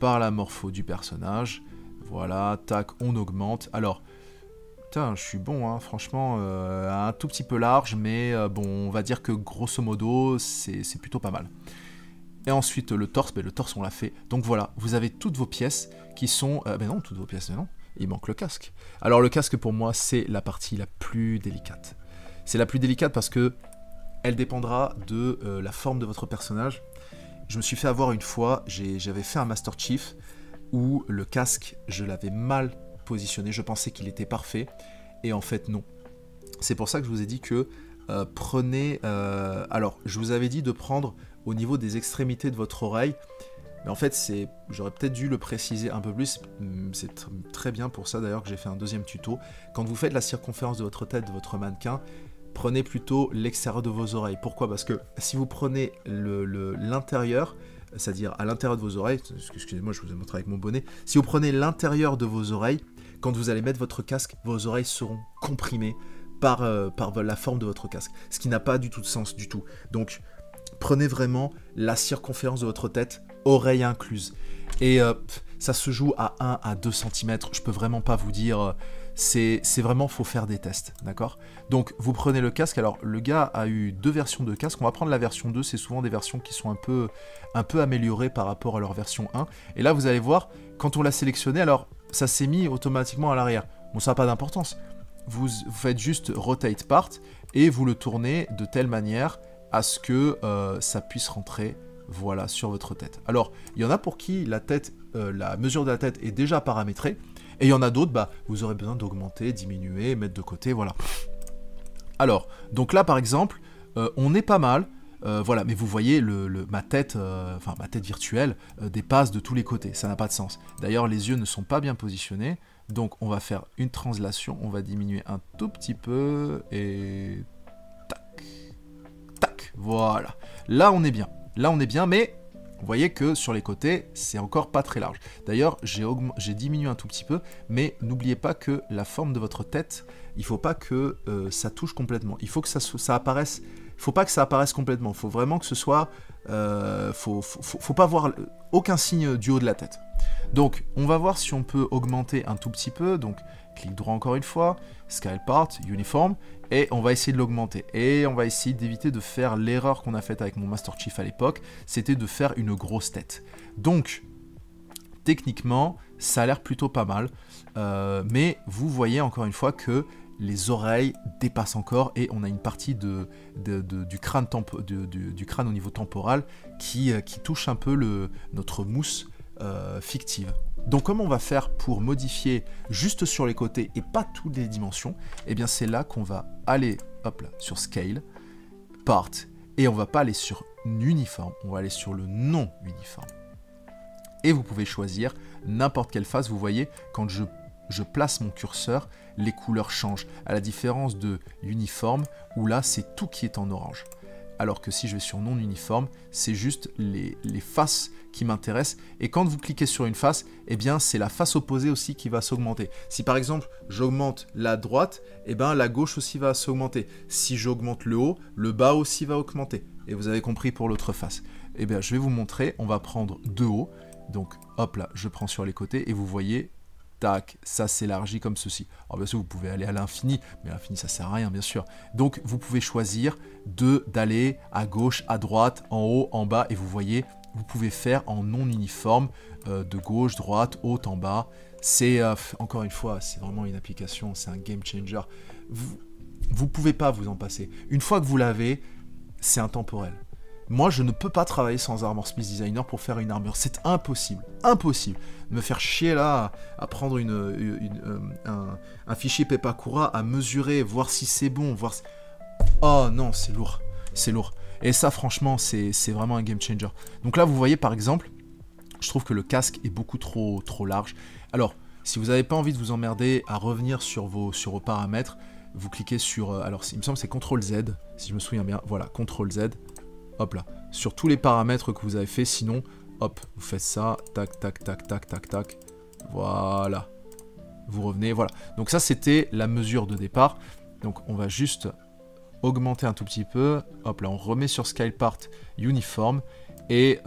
par la morpho du personnage. Voilà, tac, on augmente. Alors, putain, je suis bon, hein, franchement, un tout petit peu large, mais bon, on va dire que grosso modo, c'est plutôt pas mal. Et ensuite, le torse, le torse, on l'a fait. Donc voilà, vous avez toutes vos pièces qui sont... non, toutes vos pièces, mais non, il manque le casque. Alors le casque, pour moi, c'est la partie la plus délicate. C'est la plus délicate parce que elle dépendra de la forme de votre personnage. Je me suis fait avoir une fois, j'avais fait un Master Chief, où le casque, je l'avais mal positionné, je pensais qu'il était parfait, et en fait non. C'est pour ça que je vous ai dit que prenez... alors, je vous avais dit de prendre au niveau des extrémités de votre oreille, mais en fait, j'aurais peut-être dû le préciser un peu plus, c'est très bien pour ça d'ailleurs que j'ai fait un deuxième tuto. Quand vous faites la circonférence de votre tête, de votre mannequin, prenez plutôt l'extérieur de vos oreilles. Pourquoi? Parce que si vous prenez l'intérieur, c'est-à-dire à l'intérieur de vos oreilles, excusez-moi, je vous ai montré avec mon bonnet, si vous prenez l'intérieur de vos oreilles, quand vous allez mettre votre casque, vos oreilles seront comprimées par la forme de votre casque, ce qui n'a pas du tout de sens du tout. Donc, prenez vraiment la circonférence de votre tête, oreille incluse. Et ça se joue à 1 à 2 cm, je peux vraiment pas vous dire... c'est vraiment, faut faire des tests, d'accord? Donc, vous prenez le casque. Alors, le gars a eu 2 versions de casque. On va prendre la version 2. C'est souvent des versions qui sont un peu améliorées par rapport à leur version 1. Et là, vous allez voir, quand on l'a sélectionné, alors, ça s'est mis automatiquement à l'arrière. Bon, ça n'a pas d'importance. Vous faites juste Rotate Part et vous le tournez de telle manière à ce que ça puisse rentrer, voilà, sur votre tête. Alors, il y en a pour qui la mesure de la tête est déjà paramétrée. Et il y en a d'autres, vous aurez besoin d'augmenter, diminuer, mettre de côté, voilà. Alors, donc là, par exemple, on est pas mal, voilà, mais vous voyez, ma tête virtuelle dépasse de tous les côtés, ça n'a pas de sens. D'ailleurs, les yeux ne sont pas bien positionnés, donc on va faire une translation, on va diminuer un tout petit peu, et... tac, tac, voilà. Là, on est bien, mais... Vous voyez que sur les côtés, c'est encore pas très large. D'ailleurs, j'ai diminué un tout petit peu, mais n'oubliez pas que la forme de votre tête, il ne faut pas que ça touche complètement. Il faut que ça apparaisse. Il ne faut pas que ça apparaisse complètement. Il faut vraiment que ce soit... faut pas voir aucun signe du haut de la tête. Donc, on va voir si on peut augmenter un tout petit peu. Donc, clic droit encore une fois, Scale Part, Uniform, et on va essayer de l'augmenter. Et on va essayer d'éviter de faire l'erreur qu'on a faite avec mon Master Chief à l'époque, c'était de faire une grosse tête. Donc, techniquement, ça a l'air plutôt pas mal, mais vous voyez encore une fois que les oreilles dépassent encore et on a une partie du crâne au niveau temporal qui touche un peu notre mousse fictive. Donc comment on va faire pour modifier juste sur les côtés et pas toutes les dimensions? Eh bien c'est là qu'on va aller, hop là, sur Scale, Part, et on va pas aller sur Uniforme, on va aller sur le non uniforme. Et vous pouvez choisir n'importe quelle face. Vous voyez, quand je place mon curseur, les couleurs changent, à la différence de Uniforme, où là c'est tout qui est en orange. Alors que si je vais sur non uniforme, c'est juste les faces qui m'intéressent. Et quand vous cliquez sur une face, eh bien c'est la face opposée aussi qui va s'augmenter. Si par exemple j'augmente la droite, eh bien la gauche aussi va s'augmenter. Si j'augmente le haut, le bas aussi va augmenter. Et vous avez compris pour l'autre face. Eh bien je vais vous montrer, on va prendre de haut. Donc hop là, je prends sur les côtés et vous voyez, tac, ça s'élargit comme ceci. Alors bien sûr, vous pouvez aller à l'infini, mais l'infini ça sert à rien bien sûr. Donc vous pouvez choisir d'aller à gauche, à droite, en haut, en bas, et vous voyez, vous pouvez faire en non uniforme, de gauche, droite, haut, en bas. C'est, encore une fois, c'est vraiment une application, c'est un game changer. Vous pouvez pas vous en passer. Une fois que vous l'avez, c'est intemporel. Moi, je ne peux pas travailler sans Armorsmith Designer pour faire une armure. C'est impossible. Impossible. Me faire chier là à prendre un fichier Pepakura, à mesurer, voir si c'est bon, voir si... Oh non, c'est lourd. C'est lourd. Et ça, franchement, c'est vraiment un game changer. Donc là, vous voyez, par exemple, je trouve que le casque est beaucoup trop large. Alors, si vous n'avez pas envie de vous emmerder à revenir sur vos paramètres, vous cliquez sur... alors, il me semble que c'est CTRL-Z, si je me souviens bien. Voilà, CTRL-Z. Hop là, sur tous les paramètres que vous avez fait, sinon, hop, vous faites ça, tac, tac, tac, tac, tac, tac, voilà, vous revenez, voilà. Donc ça, c'était la mesure de départ, donc on va juste augmenter un tout petit peu, hop là, on remet sur Scale Part Uniform, et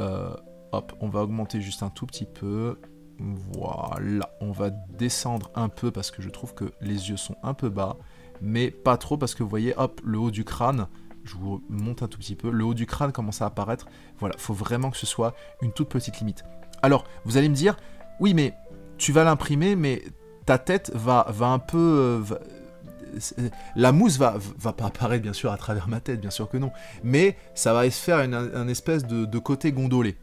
hop, on va augmenter juste un tout petit peu, voilà, on va descendre un peu, parce que je trouve que les yeux sont un peu bas, mais pas trop, parce que vous voyez, hop, le haut du crâne, je vous monte un tout petit peu, le haut du crâne commence à apparaître, voilà, il faut vraiment que ce soit une toute petite limite. Alors, vous allez me dire, oui mais tu vas l'imprimer, mais ta tête va un peu... la mousse va pas apparaître bien sûr à travers ma tête, bien sûr que non, mais ça va se faire un espèce de côté gondolé.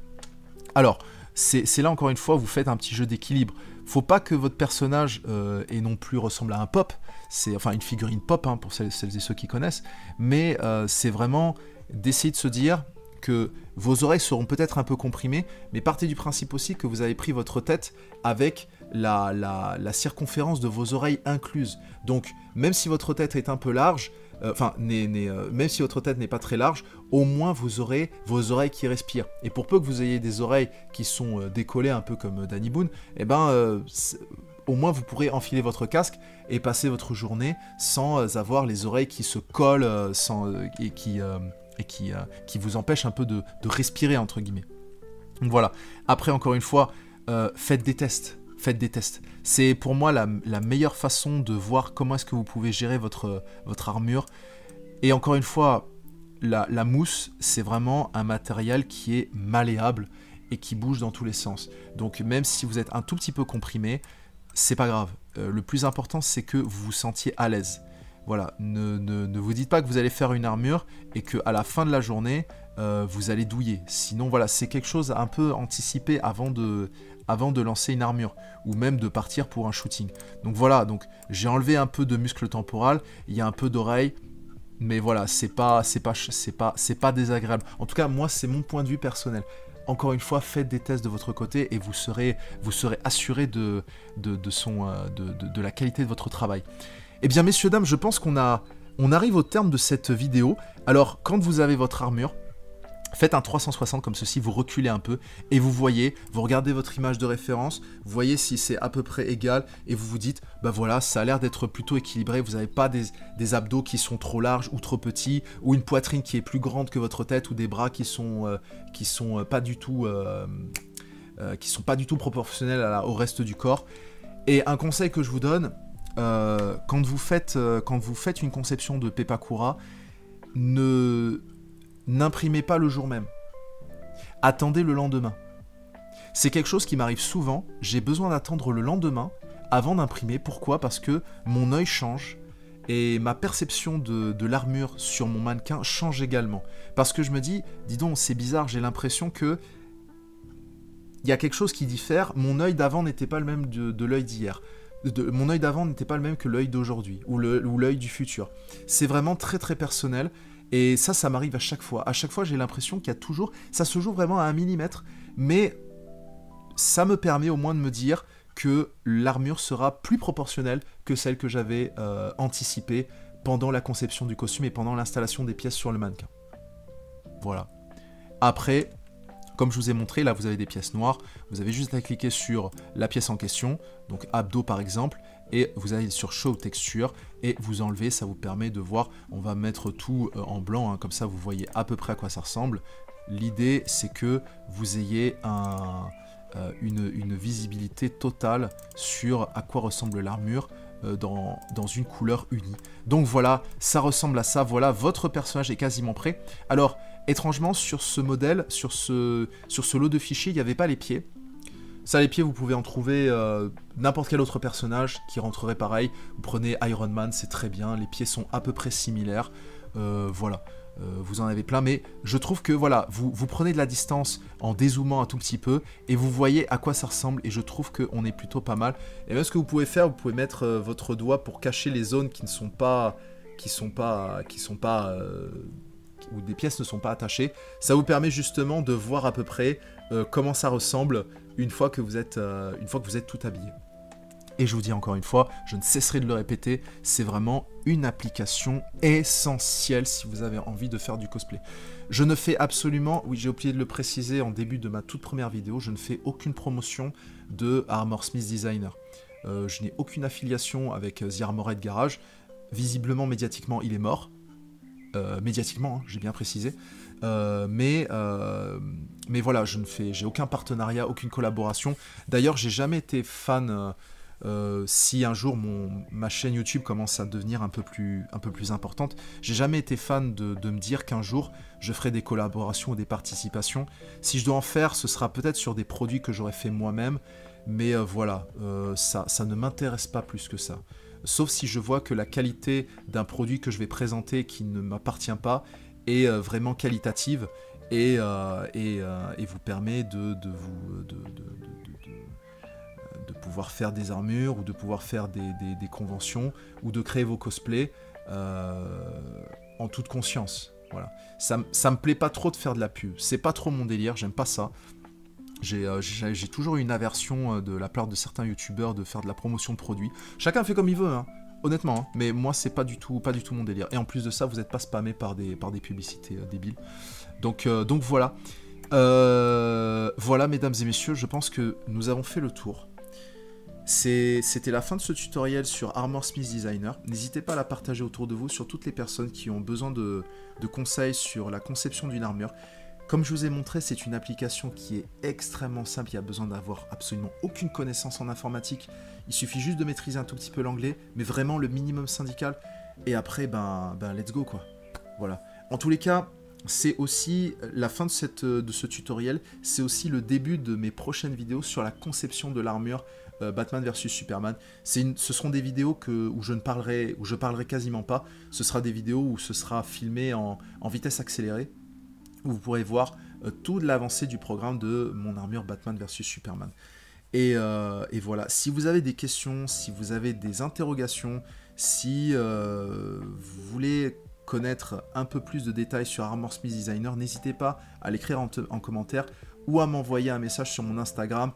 Alors, c'est là encore une fois, vous faites un petit jeu d'équilibre. Faut pas que votre personnage et non plus ressemble à un pop, c'est enfin une figurine pop hein, pour celles et ceux qui connaissent, mais c'est vraiment d'essayer de se dire que vos oreilles seront peut-être un peu comprimées, mais partez du principe aussi que vous avez pris votre tête avec la circonférence de vos oreilles incluses. Donc même si votre tête est un peu large, même si votre tête n'est pas très large, au moins vous aurez vos oreilles qui respirent. Et pour peu que vous ayez des oreilles qui sont décollées un peu comme Danny Boone, eh ben, au moins vous pourrez enfiler votre casque et passer votre journée sans avoir les oreilles qui se collent et qui vous empêchent un peu de respirer, entre guillemets. Donc voilà. Après, encore une fois, faites des tests. Faites des tests. C'est pour moi la meilleure façon de voir comment est-ce que vous pouvez gérer votre armure. Et encore une fois, la mousse, c'est vraiment un matériel qui est malléable et qui bouge dans tous les sens. Donc même si vous êtes un tout petit peu comprimé, c'est pas grave. Le plus important, c'est que vous vous sentiez à l'aise. Voilà, ne vous dites pas que vous allez faire une armure et qu'à la fin de la journée, vous allez douiller. Sinon, voilà, c'est quelque chose à un peu anticiper avant de lancer une armure, ou même de partir pour un shooting. Donc voilà, donc j'ai enlevé un peu de muscle temporal, il y a un peu d'oreille, mais voilà, c'est pas désagréable. En tout cas, moi, c'est mon point de vue personnel. Encore une fois, faites des tests de votre côté et vous serez assuré de la qualité de votre travail. Eh bien, messieurs, dames, je pense qu'on arrive au terme de cette vidéo. Alors, quand vous avez votre armure, faites un 360 comme ceci, vous reculez un peu et vous voyez, vous regardez votre image de référence, vous voyez si c'est à peu près égal et vous vous dites, bah voilà, ça a l'air d'être plutôt équilibré, vous n'avez pas des abdos qui sont trop larges ou trop petits, ou une poitrine qui est plus grande que votre tête, ou des bras qui sont pas du tout proportionnels au reste du corps. Et un conseil que je vous donne, quand vous faites une conception de Pepakura, n'imprimez pas le jour même. Attendez le lendemain. C'est quelque chose qui m'arrive souvent. J'ai besoin d'attendre le lendemain avant d'imprimer. Pourquoi ? Parce que mon œil change Et ma perception de l'armure sur mon mannequin change également. Parce que je me dis, dis donc, c'est bizarre, j'ai l'impression que il y a quelque chose qui diffère. Mon œil d'avant n'était pas le même de l'œil d'hier. Mon œil d'avant n'était pas le même que l'œil d'aujourd'hui, ou l'œil du futur. C'est vraiment très très personnel, et ça m'arrive à chaque fois. À chaque fois, j'ai l'impression qu'il y a toujours... Ça se joue vraiment à 1 millimètre, mais ça me permet au moins de me dire que l'armure sera plus proportionnelle que celle que j'avais anticipée pendant la conception du costume et pendant l'installation des pièces sur le mannequin. Voilà. Après, comme je vous ai montré, là vous avez des pièces noires, vous avez juste à cliquer sur la pièce en question, donc abdos par exemple, et vous allez sur Show Texture, et vous enlevez, ça vous permet de voir, on va mettre tout en blanc, hein, comme ça vous voyez à peu près à quoi ça ressemble. L'idée c'est que vous ayez une visibilité totale sur à quoi ressemble l'armure dans une couleur unie. Donc voilà, ça ressemble à ça, voilà, votre personnage est quasiment prêt. Alors, étrangement, sur ce modèle, sur ce lot de fichiers, il n'y avait pas les pieds. Ça, les pieds, vous pouvez en trouver n'importe quel autre personnage qui rentrerait pareil. Vous prenez Iron Man, c'est très bien, les pieds sont à peu près similaires. Voilà. Vous en avez plein, mais je trouve que voilà, vous prenez de la distance en dézoomant un tout petit peu et vous voyez à quoi ça ressemble, et je trouve qu'on est plutôt pas mal. Et même ce que vous pouvez faire, vous pouvez mettre votre doigt pour cacher les zones qui ne sont pas, où des pièces ne sont pas attachées. Ça vous permet justement de voir à peu près comment ça ressemble une fois que vous êtes tout habillé. Et je vous dis encore une fois, je ne cesserai de le répéter, c'est vraiment une application essentielle si vous avez envie de faire du cosplay. Je ne fais absolument, oui j'ai oublié de le préciser en début de ma toute première vidéo, je ne fais aucune promotion de Armor Smith Designer. Je n'ai aucune affiliation avec The Armored Garage. Visiblement, médiatiquement, il est mort. Médiatiquement, hein, j'ai bien précisé. Mais voilà, j'ai aucun partenariat, aucune collaboration. D'ailleurs, j'ai jamais été fan... si un jour ma chaîne YouTube commence à devenir un peu plus importante, j'ai jamais été fan de me dire qu'un jour je ferai des collaborations ou des participations. Si je dois en faire, ce sera peut-être sur des produits que j'aurais fait moi-même, mais voilà, ça ne m'intéresse pas plus que ça. Sauf si je vois que la qualité d'un produit que je vais présenter qui ne m'appartient pas est vraiment qualitative et vous permet de pouvoir faire des armures ou de pouvoir faire des conventions ou de créer vos cosplays en toute conscience. Voilà. Ça me plaît pas trop de faire de la pub, c'est pas trop mon délire, j'aime pas ça. J'ai toujours eu une aversion de la part de certains youtubeurs de faire de la promotion de produits. Chacun fait comme il veut, hein, honnêtement, hein, mais moi c'est pas du tout mon délire. Et en plus de ça, vous n'êtes pas spammé par des publicités débiles. Donc voilà. Voilà, mesdames et messieurs, je pense que nous avons fait le tour. C'était la fin de ce tutoriel sur Armor Smith Designer. N'hésitez pas à la partager autour de vous sur toutes les personnes qui ont besoin de conseils sur la conception d'une armure. Comme je vous ai montré, c'est une application qui est extrêmement simple, il n'y a besoin d'avoir absolument aucune connaissance en informatique. Il suffit juste de maîtriser un tout petit peu l'anglais, mais vraiment le minimum syndical. Et après, ben let's go quoi. Voilà. En tous les cas, c'est aussi la fin de ce tutoriel, c'est aussi le début de mes prochaines vidéos sur la conception de l'armure Batman vs Superman. Ce seront des vidéos où je parlerai quasiment pas. Ce sera des vidéos où ce sera filmé en vitesse accélérée, où vous pourrez voir toute l'avancée du programme de mon armure Batman vs Superman. Et voilà, si vous avez des questions, si vous avez des interrogations, si vous voulez connaître un peu plus de détails sur Armor Smith Designer, n'hésitez pas à l'écrire en commentaire ou à m'envoyer un message sur mon Instagram,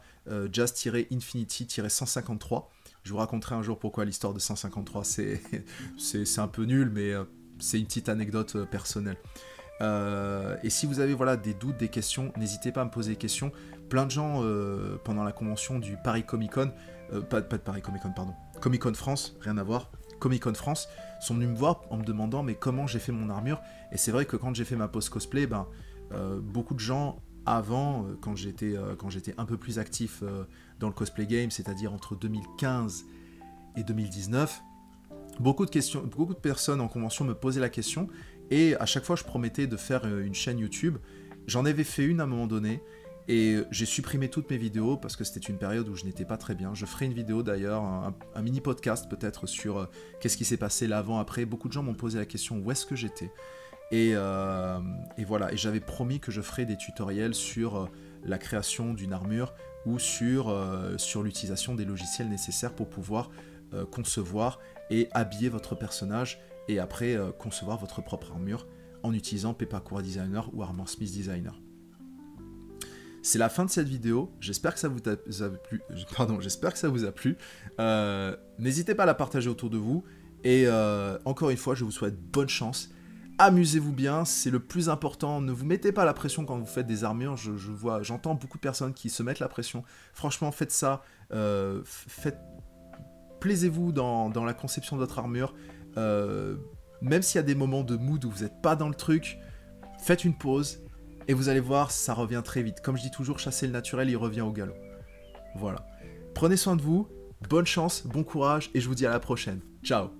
jazz-infinity-153. Je vous raconterai un jour pourquoi l'histoire de 153, c'est un peu nul, mais c'est une petite anecdote personnelle. Et si vous avez voilà, des doutes, des questions, n'hésitez pas à me poser des questions. Plein de gens, pendant la convention du Paris Comic Con, pas de Paris Comic Con, pardon, Comic Con France, rien à voir, Comic Con France, sont venus me voir en me demandant mais comment j'ai fait mon armure. Et c'est vrai que quand j'ai fait ma pause cosplay, beaucoup de gens avant, quand j'étais un peu plus actif dans le cosplay game, c'est-à-dire entre 2015 et 2019, beaucoup de personnes en convention me posaient la question. Et à chaque fois, je promettais de faire une chaîne YouTube. J'en avais fait une à un moment donné. Et j'ai supprimé toutes mes vidéos parce que c'était une période où je n'étais pas très bien. Je ferai une vidéo d'ailleurs, un mini podcast peut-être sur qu'est-ce qui s'est passé là avant, après. Beaucoup de gens m'ont posé la question où est-ce que j'étais. Et voilà, et j'avais promis que je ferais des tutoriels sur la création d'une armure ou sur l'utilisation des logiciels nécessaires pour pouvoir concevoir et habiller votre personnage et après concevoir votre propre armure en utilisant Pepakura Designer ou Armor Smith Designer. C'est la fin de cette vidéo, j'espère que ça vous a plu. J'espère que ça vous a plu. N'hésitez pas à la partager autour de vous. Et encore une fois, je vous souhaite bonne chance. Amusez-vous bien, c'est le plus important. Ne vous mettez pas la pression quand vous faites des armures. J'entends beaucoup de personnes qui se mettent la pression. Franchement, faites ça. Plaisez-vous dans la conception de votre armure. Même s'il y a des moments de mood où vous n'êtes pas dans le truc, faites une pause. Et vous allez voir, ça revient très vite. Comme je dis toujours, chasser le naturel, il revient au galop. Voilà. Prenez soin de vous, bonne chance, bon courage, et je vous dis à la prochaine. Ciao.